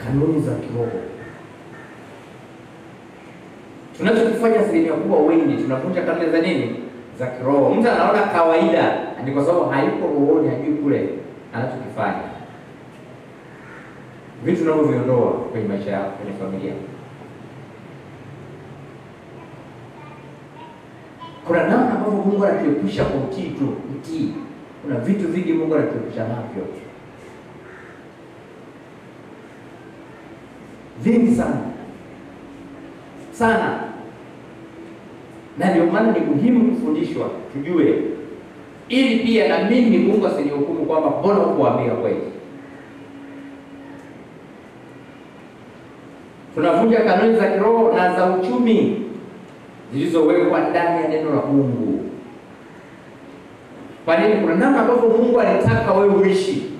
kanuni za kiroho. Tunachokifanya asilimia kubwa wengi tunavunja kanuni za nini? Za kiroho. Mtu anaona kawaida, ni kwa sababu hayuko rohoni, hajui kule anachokifanya. Vitu tunavyoviondoa kwenye maisha yako, kwenye familia. Kuna namna ambavyo Mungu anatuepusha kwa utii tu, utii. Kuna vitu vingi Mungu anatuepusha navyo. Vingi sana. Sana. Na ndio maana ni muhimu kufundishwa, tujue. Ili pia na mimi Mungu asinihukumu kwamba mbona hukuambia kweli. Tunavunja kanuni za kiroho na za uchumi zilizowekwa ndani ya neno la Mungu. Kwa nini? Kuna namna ambavyo Mungu alitaka wewe uishi.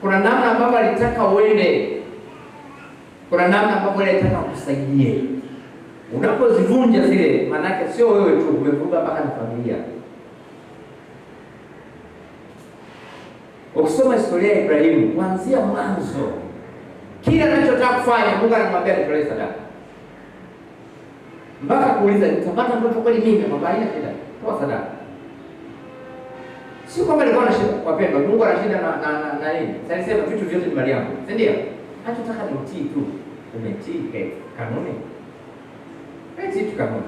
Kuna namna ambavyo alitaka uende. Kuna namna ambavyo alitaka kusaidie. Unapozivunja zile, maana sio wewe tu, umevuga mpaka na familia. Ukisoma historia ya Ibrahimu kuanzia mwanzo, kila anachotaka kufanya Mungu anamwambia nitolee sadaka. Mpaka kuuliza nitapata mtoto kweli mimi? Baba haina shida, toa sadaka. Sio kwamba alikuwa na shida, wapendwa, Mungu ana shida na nini? Sasa nisema vitu vyote ni mali yangu, si ndio? Anataka ni utii tu. Umetii kanuni. Umetii tu kanuni.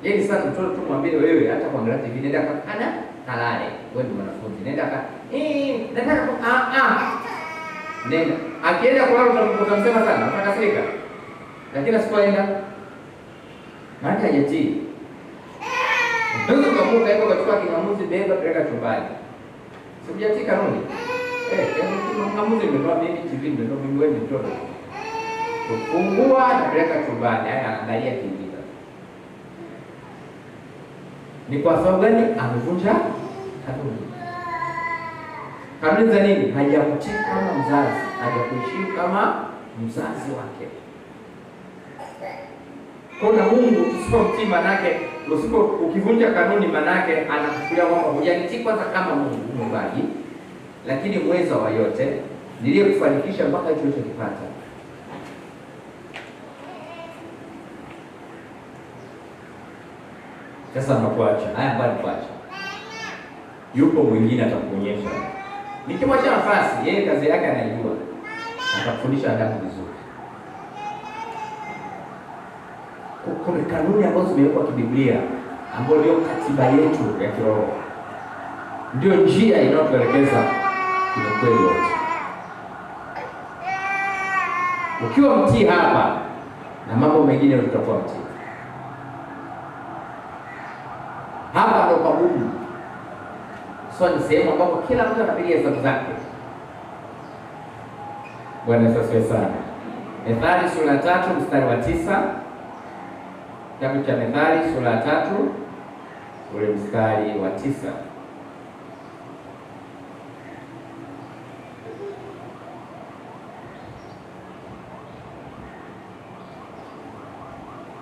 Yeye sasa mtoto tu mwambie wewe hata kuangalia TV nenda kana kalale. Wewe ni mwanafunzi. Nenda nataka nenda. Akienda kulala utamsema sana, utakasirika. Lakini asipoenda maana hajatii. Ndio tukamuka hapo kwa kingamuzi beba peleka chumbani. Sijatii kanuni. Kingamuzi ndio mimi TV ndio mimi wewe mtoto. Kufungua na peleka chumbani, haya angalia TV. Ni kwa sababu gani? Amevunja kanuni. Kanuni za nini? Hajakutii kama mzazi, hajakuheshimu kama mzazi wake. Kuna Mungu usipomtii manake, ukivunja kanuni manake anakufikiria kwamba hujanitii kwanza kama Mungu Muumbaji, lakini mweza wa yote niliyekufanikisha mpaka hicho ulichokipata. Sasa nakuacha. Haya bali kuacha. Yupo mwingine atakuonyesha. Nikimwacha nafasi, yeye kazi yake anaijua. Atakufundisha adabu vizuri. Kuna kanuni ambazo zimewekwa kibiblia, ambazo ndio katiba yetu ya kiroho. Ndio njia inayotuelekeza kwenye kweli yote. Ukiwa mtii hapa na mambo mengine utakuwa mtii. Hapa ndo pagumu. So ni sehemu ambapo kila mtu anapiga hesabu zake. Bwana asifiwe sana. Methali sura 3 mstari wa 9. Kitabu cha Methali sura 3 ule mstari wa 9.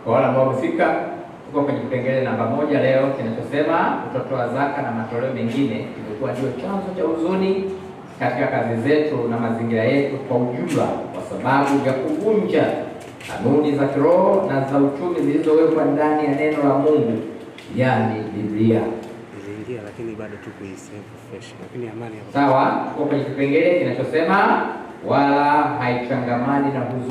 Kwa wale ambao wamefika, tuko kwenye kipengele namba 1 leo kinachosema kutotoa zaka na matoleo mengine kimekuwa ndio chanzo cha huzuni katika kazi zetu na mazingira yetu kwa ujumla, kwa sababu ya kuvunja kanuni za kiroho na za uchumi zilizowekwa ndani ya neno la Mungu, yani Biblia. Iliingia lakini bado tu kuisave fresh. Lakini amani hapo. Sawa, tuko kwenye kipengele kinachosema wala haichangamani na huzuni.